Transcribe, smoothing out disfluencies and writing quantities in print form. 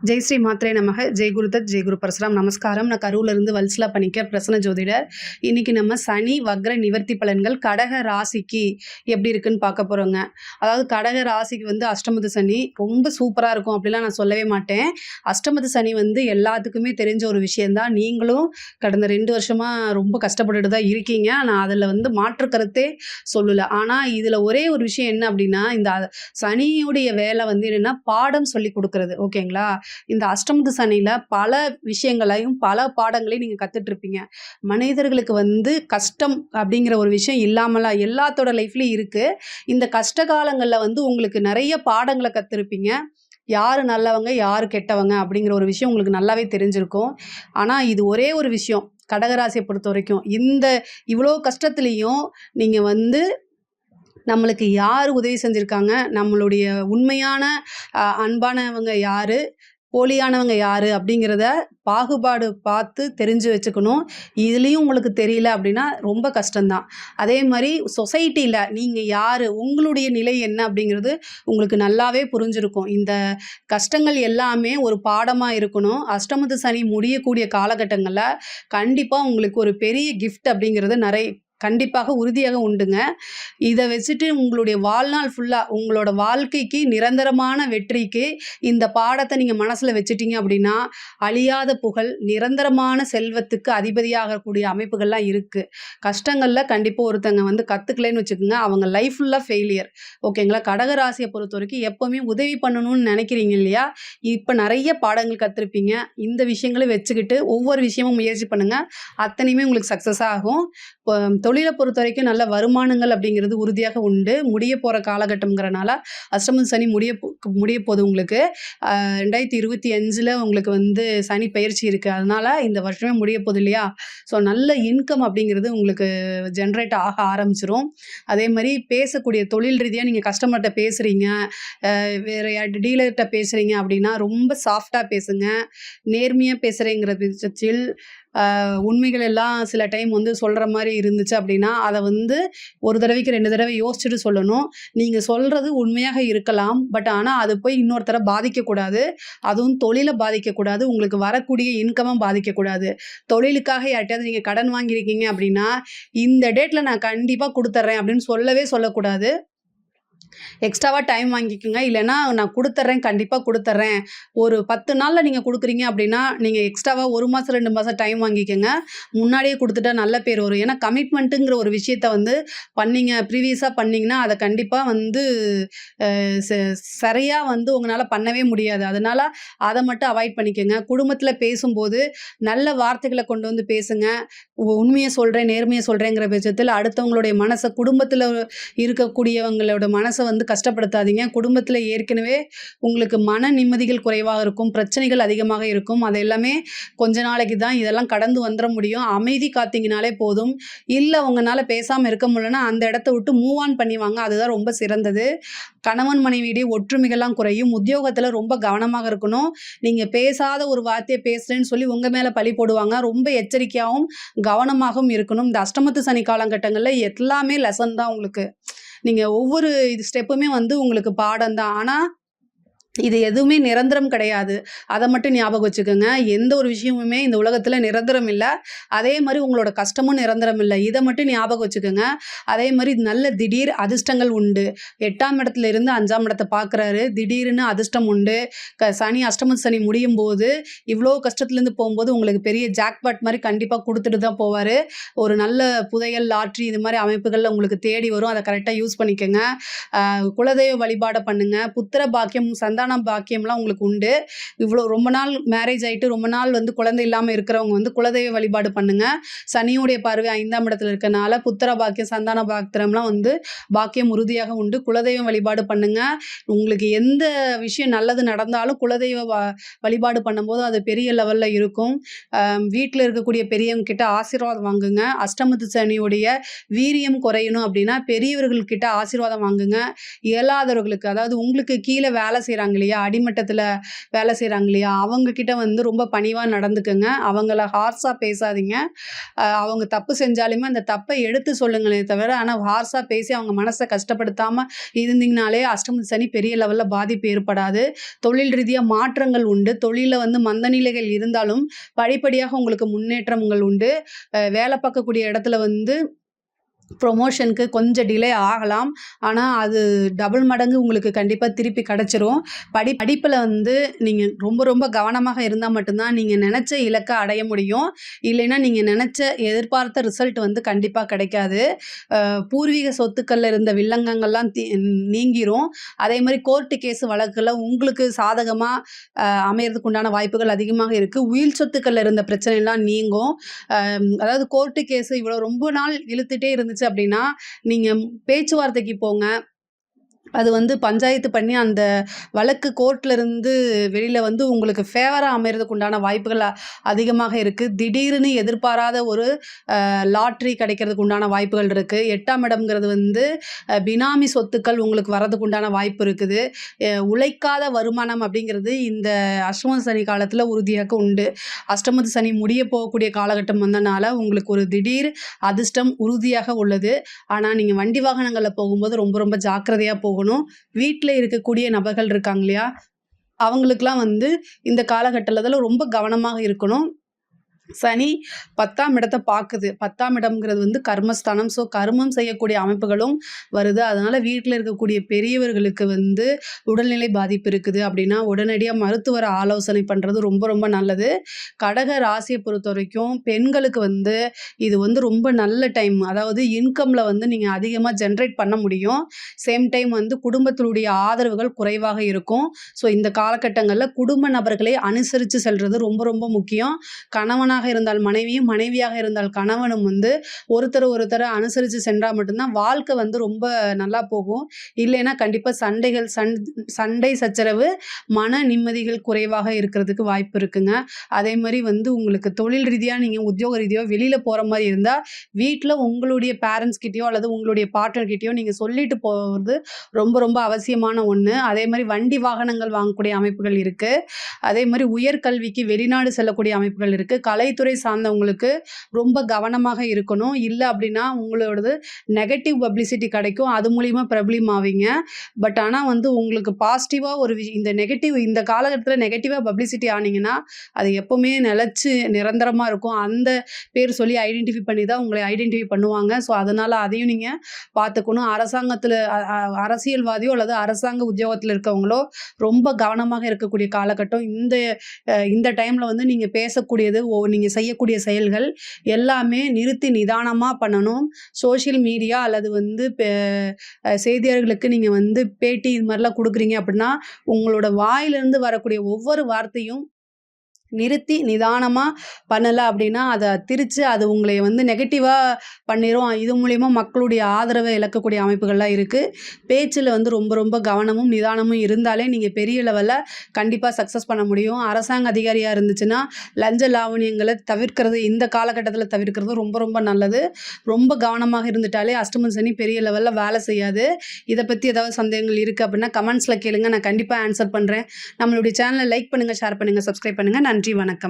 ஜெய் ஸ்ரீ மாத்ரே நமக. ஜெய் குருதத், ஜெய் குரு பரசுராம். நமஸ்காரம். நான் கரூர்லேருந்து வல்சலா பண்ணிக்க பிரசன்ன ஜோதிடர். இன்னைக்கு நம்ம சனி வக்ர நிவர்த்தி பலன்கள் கடக ராசிக்கு எப்படி இருக்குன்னு பார்க்க போகிறோங்க. அதாவது கடக ராசிக்கு அஷ்டமத்து சனி ரொம்ப சூப்பராக இருக்கும் அப்படிலாம் நான் சொல்லவே மாட்டேன். அஷ்டமத்து சனி எல்லாத்துக்குமே தெரிஞ்ச ஒரு விஷயந்தான். நீங்களும் கடந்த 2 வருஷமாக ரொம்ப கஷ்டப்பட்டுட்டு தான் இருக்கீங்க. நான் அதில் மாற்று கருத்தே சொல்லலை. ஆனால் இதில் ஒரே ஒரு விஷயம் என்ன அப்படின்னா, இந்த சனியுடைய வேலை என்னென்னா பாடம் சொல்லி கொடுக்குறது. ஓகேங்களா? இந்த அஷ்டமத்து சனியில் பல விஷயங்களையும் பல பாடங்களையும் நீங்கள் கற்றுட்ருப்பீங்க. மனிதர்களுக்கு கஷ்டம் அப்படிங்கிற ஒரு விஷயம் இல்லாமலாம் எல்லாத்தோட லைஃப்லையும் இருக்குது. இந்த கஷ்ட காலங்களில் உங்களுக்கு நிறைய பாடங்களை கற்றுருப்பீங்க. யார் நல்லவங்க யார் கெட்டவங்க அப்படிங்கிற ஒரு விஷயம் உங்களுக்கு நல்லாவே தெரிஞ்சிருக்கும். ஆனால் இது ஒரே ஒரு விஷயம் கடகராசியை பொறுத்த வரைக்கும், இந்த இவ்வளோ கஷ்டத்துலேயும் நீங்கள் நம்மளுக்கு யார் உதவி செஞ்சுருக்காங்க, நம்மளுடைய உண்மையான அன்பானவங்க யார், போலியானவங்க யார் அப்படிங்கிறத பாகுபாடு பார்த்து தெரிஞ்சு வச்சுக்கணும். இதுலேயும் உங்களுக்கு தெரியல அப்படின்னா ரொம்ப கஷ்டம்தான். அதே மாதிரி சொசைட்டியில் நீங்கள் யார், உங்களுடைய நிலை என்ன அப்படிங்கிறது உங்களுக்கு நல்லாவே புரிஞ்சிருக்கும். இந்த கஷ்டங்கள் எல்லாமே ஒரு பாடமாக இருக்கணும். அஷ்டமத்து சனி முடியக்கூடிய காலகட்டங்களில் கண்டிப்பாக உங்களுக்கு ஒரு பெரிய கிஃப்ட் அப்படிங்கிறது கண்டிப்பாக உறுதியாக உண்டுங்க. இதை வச்சுட்டு உங்களுடைய வாழ்நாள் ஃபுல்லாக உங்களோட வாழ்க்கைக்கு நிரந்தரமான வெற்றிக்கு இந்த பாடத்தை நீங்கள் மனசில் வச்சுட்டீங்க அப்படின்னா அழியாத புகழ், நிரந்தரமான செல்வத்துக்கு அதிபதியாகக்கூடிய அமைப்புகள்லாம் இருக்குது. கஷ்டங்களில் கண்டிப்பாக ஒருத்தங்க கற்றுக்கலைன்னு வச்சுக்கோங்க, அவங்க லைஃப் ஃபுல்லாக ஃபெயிலியர். ஓகேங்களா? கடகராசியை பொறுத்த வரைக்கும் எப்போவுமே உதவி பண்ணணும்னு நினைக்கிறீங்க இல்லையா? இப்போ நிறைய பாடங்கள் கற்றுருப்பீங்க. இந்த விஷயங்களை வச்சுக்கிட்டு ஒவ்வொரு விஷயமும் முயற்சி பண்ணுங்கள். அத்தனையுமே உங்களுக்கு சக்ஸஸ் ஆகும். தொழிலை பொறுத்த வரைக்கும் நல்ல வருமானங்கள் அப்படிங்கிறது உறுதியாக உண்டு. முடிய போகிற காலகட்டம்ங்கிறனால அஷ்டமத்து சனி முடிய போகுது உங்களுக்கு. 2025 உங்களுக்கு சனி பயிற்சி இருக்குது. அதனால் இந்த வருஷமே முடிய போகுது இல்லையா? ஸோ நல்ல இன்கம் அப்படிங்கிறது உங்களுக்கு ஜென்ரேட் ஆக ஆரம்பிச்சிரும். அதே மாதிரி பேசக்கூடிய தொழில் ரீதியாக நீங்கள் கஸ்டமர்கிட்ட பேசுகிறீங்க, வேறு டீலர்கிட்ட பேசுகிறீங்க அப்படின்னா ரொம்ப சாஃப்டாக பேசுங்க. நேர்மையாக பேசுகிறேங்கிற பட்சத்தில் உண்மைகள் எல்லாம் சில டைம் சொல்கிற மாதிரி இருந்துச்சு அப்படின்னா அதை ஒரு தடவைக்கு 2 தடவை யோசிச்சுட்டு சொல்லணும். நீங்கள் சொல்கிறது உண்மையாக இருக்கலாம், பட் ஆனால் அது போய் இன்னொருத்தரை பாதிக்கக்கூடாது. அதுவும் தொழிலை பாதிக்கக்கூடாது. உங்களுக்கு வரக்கூடிய இன்கமும் பாதிக்கக்கூடாது. தொழிலுக்காக யார்கிட்டயாவது நீங்கள் கடன் வாங்கியிருக்கீங்க அப்படின்னா இந்த டேட்டில் நான் கண்டிப்பாக கொடுத்துட்றேன் அப்படின்னு சொல்லக்கூடாது. எக்ஸ்ட்ராவாக டைம் வாங்கிக்கோங்க. இல்லைன்னா நான் கொடுத்துட்றேன், கண்டிப்பாக கொடுத்துட்றேன், ஒரு 10 நாளில் நீங்கள் கொடுக்குறீங்க அப்படின்னா நீங்கள் எக்ஸ்ட்ராவாக 1 மாதம் 2 மாதம் டைம் வாங்கிக்கோங்க. முன்னாடியே கொடுத்துட்டா நல்ல பேர் வரும். ஏன்னா கமிட்மெண்ட்டுங்கிற ஒரு விஷயத்த ப்ரீவியஸாக பண்ணிங்கன்னா அதை கண்டிப்பாக சரியாக உங்களால் பண்ணவே முடியாது. அதனால் அதை மட்டும் அவாய்ட் பண்ணிக்கோங்க. குடும்பத்தில் பேசும்போது நல்ல வார்த்தைகளை கொண்டு பேசுங்க. உண்மையை சொல்கிறேன், நேர்மையை சொல்கிறேங்கிற பட்சத்தில் அடுத்தவங்களுடைய மனசை, குடும்பத்தில் இருக்கக்கூடியவங்களோட மனசை கஷ்டப்படுத்தாதீங்க. குடும்பத்தில் ஏற்கனவே உங்களுக்கு மன நிம்மதிகள் குறைவாக இருக்கும், பிரச்சனைகள் அதிகமாக இருக்கும். அது எல்லாமே கொஞ்ச நாளைக்கு தான், இதெல்லாம் கடந்து வந்துட முடியும். அமைதி காத்தீங்கனாலே போதும். இல்லை உங்களால் பேசாமல் இருக்க முடியலன்னா அந்த இடத்த விட்டு மூவ் ஆன் பண்ணிவாங்க. அதுதான் ரொம்ப சிறந்தது. கணவன் மனைவியிடையே ஒற்றுமைகள்லாம் குறையும். உத்தியோகத்தில் ரொம்ப கவனமாக இருக்கணும். நீங்கள் பேசாத ஒரு வார்த்தையை பேசுகிறேன்னு சொல்லி உங்கள் மேலே பழி போடுவாங்க. ரொம்ப எச்சரிக்கையாகவும் கவனமாகவும் இருக்கணும். இந்த அஷ்டமத்து சனி காலகட்டங்களில் எல்லாமே லெசன் தான் உங்களுக்கு. நீங்கள் ஒவ்வொரு ஸ்டெப்புமே உங்களுக்கு பாடம் தான். ஆனால் இது எதுவுமே நிரந்தரம் கிடையாது. அதை மட்டும் ஞாபகம் வச்சுக்கோங்க. எந்த ஒரு விஷயமுமே இந்த உலகத்தில் நிரந்தரம் இல்லை. அதே மாதிரி உங்களோட கஷ்டமும் நிரந்தரம் இல்லை. இதை மட்டும் ஞாபகம் வச்சுக்கோங்க. அதே மாதிரி நல்ல திடீர் அதிர்ஷ்டங்கள் உண்டு. 8ஆம் இடத்துல இருந்து 5ஆம் இடத்தை பார்க்குறாரு. திடீர்னு அதிர்ஷ்டம் உண்டு. சனி அஷ்டமத்து சனி முடியும் போது இவ்வளோ கஷ்டத்துலேருந்து போகும்போது உங்களுக்கு பெரிய ஜாக்பாட் மாதிரி கண்டிப்பாக கொடுத்துட்டு தான் போவார். ஒரு நல்ல புதையல், லாட்ரி இது மாதிரி அமைப்புகளில் உங்களுக்கு தேடி வரும். அதை கரெக்டாக யூஸ் பண்ணிக்கோங்க. குலதெய்வ வழிபாடை பண்ணுங்கள். புத்திர பாக்கியம், சந்தான பாக்கியம்லாம் உங்களுக்கு உண்டு. இவ்வளோ ரொம்ப நாள் மேரேஜ் ஆகிட்டு ரொம்ப நாள் குழந்தை இல்லாமல் இருக்கிறவங்க குலதெய்வ வழிபாடு பண்ணுங்கள். சனியுடைய பார்வை 5ஆம் இடத்துல இருக்கனால புத்திர பாக்கியம், சந்தான பாக்கியம்லாம் பாக்கியம் உறுதியாக உண்டு. குலதெய்வம் வழிபாடு பண்ணுங்கள். உங்களுக்கு எந்த விஷயம் நல்லது நடந்தாலும் குலதெய்வ வழிபாடு பண்ணும்போது அது பெரிய லெவலில் இருக்கும். வீட்டில் இருக்கக்கூடிய பெரியவங்க கிட்ட ஆசீர்வாதம் வாங்குங்க. அஷ்டமத்து சனியுடைய வீரியம் குறையணும் அப்படின்னா பெரியவர்கள்கிட்ட ஆசீர்வாதம் வாங்குங்க. இயலாதவர்களுக்கு, அதாவது உங்களுக்கு கீழே வேலை செய்கிறாங்க இருக்காங்க இல்லையா, அடிமட்டத்தில வேலை செய்றாங்க இல்லையா, அவங்க கிட்ட வந்து ரொம்ப பணிவா நடந்துக்கங்க. அவங்கள ஹார்ஸா பேசாதீங்க. அவங்க தப்பு செஞ்சாலுமே அந்த தப்ப எடுத்து சொல்லுங்களே தவிர, ஆனா ஹார்ஸா பேசி அவங்க மனச கஷ்டப்படுத்தாம இருந்தீங்கனாலே அஷ்டமத்து சனி பெரிய லெவல்ல பாதிப்பு ஏற்படாது. தொழில் ரீதியா மாற்றங்கள் உண்டு. தொழில்ல வந்து மந்த நிலைகள் இருந்தாலும், படிப்படியாக உங்களுக்கு முன்னேற்றங்கள் உண்டு. வேலை பார்க்கக்கூடிய இடத்துல வந்து ப்ரொமோஷனுக்கு கொஞ்சம் டிலே ஆகலாம். ஆனா, அது டபுள் மடங்கு உங்களுக்கு கண்டிப்பா திருப்பி கிடைச்சிரும். படிப்புல வந்து நீங்க ரொம்ப ரொம்ப கவனமாக இருந்தா மட்டும் தான் நீங்க நெனச்ச இலக்க அடைய முடியும். இல்லைன்னா நீங்க நெனச்ச எதிர்பார்த்த ரிசல்ட் வந்து கண்டிப்பா கிடைக்காது. பூர்வீக சொத்துக்கள்ல இருந்த வில்லங்கங்கள்லாம் நீங்கிரும். அதேமாரி கோர்ட்டு கேஸ் வழக்குல உங்களுக்கு சாதகமா அமையறதுக்கு உண்டான வாய்ப்புகள் அதிகமாக இருக்கு. உயில் சொத்துக்கள்ல இருந்த பிரச்சனைலாம் நீங்கும். அதாவது கோர்ட்டு கேஸ் இவ்வளோ ரொம்ப நாள் இழுத்துட்டே இருந்துச்சு அப்படின்னா, நீங்க பேச்சுவார்த்தைக்கு போங்க. அது வந்து பஞ்சாயத்து பண்ணி அந்த வழக்கு கோர்ட்ல இருந்து வெளியில வந்து உங்களுக்கு ஃபேவரா அமையறதுக்கு உண்டான வாய்ப்புகள் அதிகமாக இருக்கு. திடீர்னு எதிர்பாராத ஒரு லாட்டரி கிடைக்கிறதுக்கு உண்டான வாய்ப்புகள் இருக்கு. 8ஆம் இடம்ங்கிறது வந்து பினாமி சொத்துக்கள் உங்களுக்கு வரதுக்கு உண்டான வாய்ப்பு இருக்குது. உழைக்காத வருமானம் அப்படிங்கிறது இந்த அஷ்டம சனி காலத்துல உறுதியாக உண்டு. அஷ்டமத்து சனி முடிய போகக்கூடிய காலகட்டம் வந்தனால உங்களுக்கு ஒரு திடீர் அதிர்ஷ்டம் உறுதியாக உள்ளது. ஆனா நீங்க வண்டி வாகனங்கள்ல போகும்போது ரொம்ப ரொம்ப ஜாக்கிரதையா போகணும். வீட்ல இருக்கக்கூடிய நபர்கள் இருக்காங்க இல்லையா, அவங்களுக்கெல்லாம் வந்து இந்த காலகட்டத்துல ரொம்ப கவனமாக இருக்கணும். சனி 10ஆம் இடத்த பாக்குது. 10ஆம் இடம்ங்கிறது வந்து கர்மஸ்தானம். ஸோ கர்மம் செய்யக்கூடிய அமைப்புகளும் வருது. அதனால வீட்ல இருக்கக்கூடிய பெரியவர்களுக்கு வந்து உடல்நிலை பாதிப்பு இருக்குது அப்படின்னா, உடனடியா மருத்துவர ஆலோசனை பண்றது ரொம்ப ரொம்ப நல்லது. கடக ராசிய பொறுத்தவரைக்கும் பெண்களுக்கு வந்து இது வந்து ரொம்ப நல்ல டைம். அதாவது இன்கம்ல வந்து நீங்க அதிகமா ஜெனரேட் பண்ண முடியும். சேம் டைம் வந்து குடும்பத்தினுடைய ஆதரவுகள் குறைவாக இருக்கும். ஸோ இந்த காலகட்டங்கள்ல குடும்ப நபர்களை அனுசரிச்சு செல்றது ரொம்ப ரொம்ப முக்கியம். கணவனாக இருந்தால் மனைவியும், மனைவியாக இருந்தால் கணவனும் வந்து ஒருத்தர அனுசரிச்சு சென்றா மட்டும்தான் வாழ்க்கை வந்து ரொம்ப நல்லா போகும். இல்லைன்னா கண்டிப்பா சண்டை சச்சரவு, மன நிம்மதிகள் குறைவாக இருக்கிறதுக்கு வாய்ப்பு இருக்குங்க. அதே மாரி வந்து உங்களுக்கு தொழில் ரீதியா நீங்க உத்தியோக ரீதியா வெளியில போற மாரி இருந்தா, வீட்ல உங்களுடைய பேரண்ட்ஸ் கிட்டயோ அல்லது உங்களுடைய பார்ட்னர் கிட்டயோ நீங்க சொல்லிட்டு போறது ரொம்ப ரொம்ப அவசியமான ஒண்ணு. அதே மாரி வண்டி வாகனங்கள் வாங்கக்கூடிய அமைப்புகள் இருக்கு. அதே மாரி உயர்கல்விக்கு வெளிநாடு செல்லக்கூடிய அமைப்புகள் இருக்கு. கலைத்துறை சார்ந்தவங்களுக்கு ரொம்ப கவனமாக இருக்கணும். இல்ல அப்படின்னா உங்களோடது நெகட்டிவ் பப்ளிசிட்டி கிடைக்கும். அது மூலியமா பிரபலம் ஆவீங்க. பட் ஆனா வந்து உங்களுக்கு பாசிட்டிவா ஒரு இந்த காலகட்டத்தில நெகட்டிவா பப்ளிசிட்டி ஆனீங்கன்னா, அது எப்பவுமே நிலைச்சு நிரந்தரமா இருக்கும். அந்த பேர் சொல்லி ஐடென்டிஃபை பண்ணி தான் உங்கள ஐடென்டிஃபை பண்ணுவாங்க. ஸோ அதனால அதையும் நீங்க பார்த்துக்கணும். அரசாங்கத்தில அரசியல்வாதியோ அல்லது அரசாங்க உத்தியோகத்தில இருக்கவங்களோ ரொம்ப கவனமாக இருக்கக்கூடிய காலகட்டம். இந்த டைம்ல வந்து நீங்க பேசக்கூடியது, நீங்க செய்யக்கூடிய செயல்கள் எல்லாமே நிறுத்தி நிதானமா பண்ணணும். சோசியல் மீடியா அல்லது வந்து செய்தியாளர்களுக்கு நீங்க வந்து பேட்டி இது மாரிலாம் குடுக்குறீங்க அப்படின்னா, உங்களோட வாயிலிருந்து வரக்கூடிய ஒவ்வொரு வார்த்தையும் நிறுத்தி நிதானமா பண்ணல அப்படின்னா, அத திரிச்சு அது உங்களை வந்து நெகட்டிவா பண்ணிரும். இது மூலியமா மக்களுடைய ஆதரவ இழக்கக்கூடிய அமைப்புகள்லாம் இருக்கு. பேச்சுல வந்து ரொம்ப ரொம்ப கவனமும், நிதானமும் இருந்தாலே நீங்க பெரிய லெவல்ல கண்டிப்பா சக்சஸ் பண்ண முடியும். அரசாங்க அதிகாரியா இருந்துச்சுன்னா, லஞ்ச லாவணியங்கள தவிர்க்கிறது இந்த காலகட்டத்தில தவிர்க்கிறது ரொம்ப ரொம்ப நல்லது. ரொம்ப கவனமாக இருந்துட்டாலே அஷ்டம சனி பெரிய லெவல்ல வேலை செய்யாது. இத பத்தி ஏதாவது சந்தேகங்கள் இருக்கு அப்படின்னா, கமெண்ட்ஸ்ல கேளுங்க. நான் கண்டிப்பா ஆன்சர் பண்றேன். நம்மளுடைய சேனல லைக் பண்ணுங்க, ஷேர் பண்ணுங்க, சப்ஸ்கிரைப் பண்ணுங்க. நன்றி, வணக்கம்.